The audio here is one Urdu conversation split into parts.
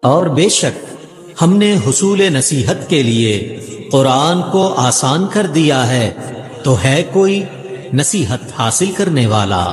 اور بے شک ہم نے حصول نصیحت کے لیے قرآن کو آسان کر دیا ہے، تو ہے کوئی نصیحت حاصل کرنے والا؟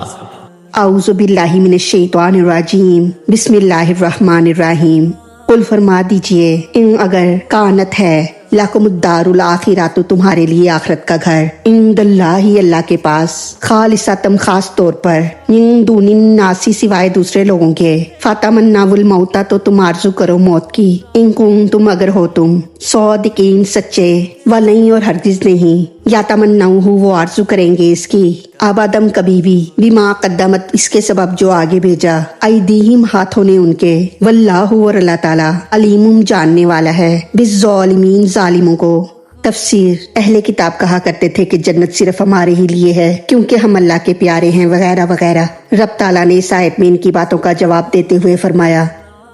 اعوذ باللہ من الشیطان الرجیم، بسم اللہ الرحمن الرحیم۔ قل فرما دیجئے، ان اگر کانت ہے لکم الدار الآخرہ، تو تمہارے لیے آخرت کا گھر، عند اللہ اللہ کے پاس، خالصتم خاص طور پر، من دون الناس سوائے دوسرے لوگوں کے، فتمنوا الموت تو تم آرزو کرو موت کی، ان کنتم اگر ہو تم صادقین سچے، ولن اور ہرگز نہیں، یا تمنوہ وہ آرزو کریں گے اس کی، ابدم کبھی بھی، بما قدمت اس کے سبب جو آگے بھیجا، ایدیہم ہاتھوں نے ان کے، واللہ اور اللہ تعالی علیم جاننے والا ہے، بالظالمین ظالموں کو۔ تفسیر: اہل کتاب کہا کرتے تھے کہ جنت صرف ہمارے ہی لیے ہے کیونکہ ہم اللہ کے پیارے ہیں وغیرہ وغیرہ۔ رب تعالیٰ نے اس آیت میں ان کی باتوں کا جواب دیتے ہوئے فرمایا،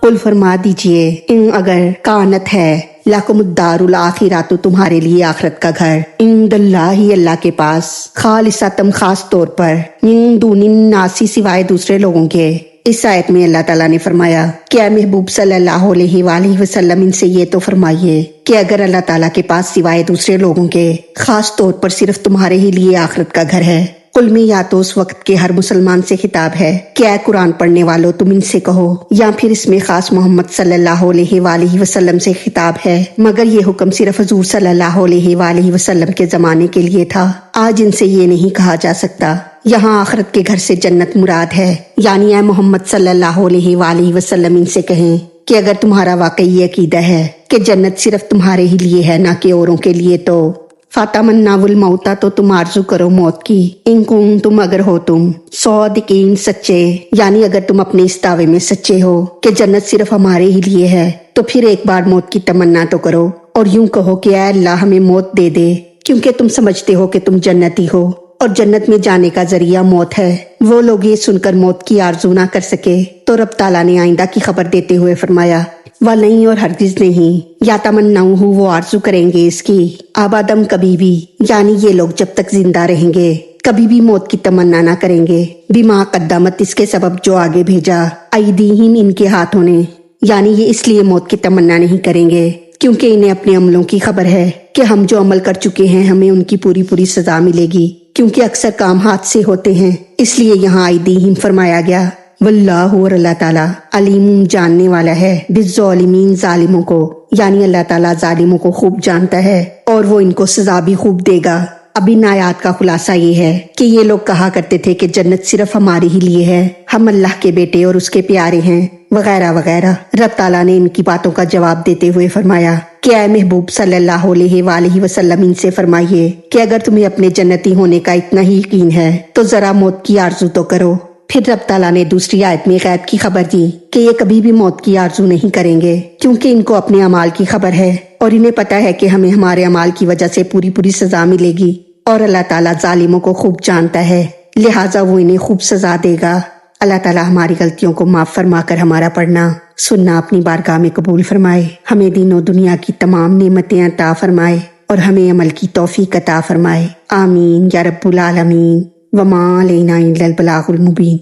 قل فرما دیجئے، ان اگر کانت ہے لکم الدار الآخرہ، تو تمہارے لیے آخرت کا گھر، عند اللہ اللہ کے پاس، خالصتم خاص طور پر، من دون الناس سوائے دوسرے لوگوں کے۔ اس آیت میں اللہ تعالیٰ نے فرمایا کہ اے محبوب صلی اللہ علیہ وآلہ وسلم، ان سے یہ تو فرمائیے کہ اگر اللہ تعالیٰ کے پاس سوائے دوسرے لوگوں کے خاص طور پر صرف تمہارے ہی لیے آخرت کا گھر ہے، قل میں یا تو اس وقت کے ہر مسلمان سے خطاب ہے کہ اے قرآن پڑھنے والوں تم ان سے کہو، یا پھر اس میں خاص محمد صلی اللہ علیہ وآلہ وسلم سے خطاب ہے، مگر یہ حکم صرف حضور صلی اللہ علیہ وآلہ وسلم کے زمانے کے لیے تھا، آج ان سے یہ نہیں کہا جا سکتا۔ یہاں آخرت کے گھر سے جنت مراد ہے، یعنی اے محمد صلی اللہ علیہ وآلہ وسلم ان سے کہیں کہ اگر تمہارا واقعی عقیدہ ہے کہ جنت صرف تمہارے ہی لیے ہے نہ کہ اوروں کے لیے، تو فتمنوا الموت تو تم آرزو کرو موت کی، ان کنتم اگر ہو تم صادقین سچے، یعنی اگر تم اپنے اس دعوے میں سچے ہو کہ جنت صرف ہمارے ہی لیے ہے، تو پھر ایک بار موت کی تمنا تو کرو اور یوں کہو کہ اے اللہ ہمیں موت دے دے، کیونکہ تم سمجھتے ہو کہ تم جنتی ہو اور جنت میں جانے کا ذریعہ موت ہے۔ وہ لوگ یہ سن کر موت کی آرزو نہ کر سکے تو رب تعالیٰ نے آئندہ کی خبر دیتے ہوئے فرمایا، وَلَن اور ہرگز نہیں، یا تمنوہ وہ آرزو کریں گے اس کی، ابدم کبھی بھی، یعنی یہ لوگ جب تک زندہ رہیں گے کبھی بھی موت کی تمنا نہ کریں گے، بما قدمت اس کے سبب جو آگے بھیجا، ایدیہم ان کے ہاتھوں نے، یعنی یہ اس لیے موت کی تمنا نہیں کریں گے کیونکہ انہیں اپنے عملوں کی خبر ہے کہ ہم جو عمل کر چکے ہیں ہمیں ان کی پوری پوری سزا ملے گی، کیونکہ اکثر کام ہاتھ سے ہوتے ہیں، اس لیے یہاں ایدیہم فرمایا گیا۔ واللہ اور اللہ تعالیٰ علیم جاننے والا ہے، بالظالمین ظالموں کو، یعنی اللہ تعالیٰ ظالموں کو خوب جانتا ہے اور وہ ان کو سزا بھی خوب دے گا۔ اب ان آیات کا خلاصہ یہ ہے کہ یہ لوگ کہا کرتے تھے کہ جنت صرف ہمارے ہی لیے ہے، ہم اللہ کے بیٹے اور اس کے پیارے ہیں وغیرہ وغیرہ۔ رب تعالیٰ نے ان کی باتوں کا جواب دیتے ہوئے فرمایا کہ اے محبوب صلی اللہ علیہ وآلہ وسلم ان سے فرمائیے کہ اگر تمہیں اپنے جنتی ہونے کا اتنا ہی یقین ہے تو ذرا موت کی آرزو تو کرو۔ پھر رب تعالیٰ نے دوسری آیت میں غیب کی خبر دی کہ یہ کبھی بھی موت کی آرزو نہیں کریں گے کیونکہ ان کو اپنے اعمال کی خبر ہے اور انہیں پتہ ہے کہ ہمیں ہمارے اعمال کی وجہ سے پوری پوری سزا ملے گی، اور اللہ تعالیٰ ظالموں کو خوب جانتا ہے لہٰذا وہ انہیں خوب سزا دے گا۔ اللہ تعالیٰ ہماری غلطیوں کو معاف فرما کر ہمارا پڑھنا سننا اپنی بارگاہ میں قبول فرمائے، ہمیں دین و دنیا کی تمام نعمتیں عطا فرمائے اور ہمیں عمل کی توفیق عطا فرمائے، آمین یا رب العالمین۔ وما علینا الا البلاغ المبین۔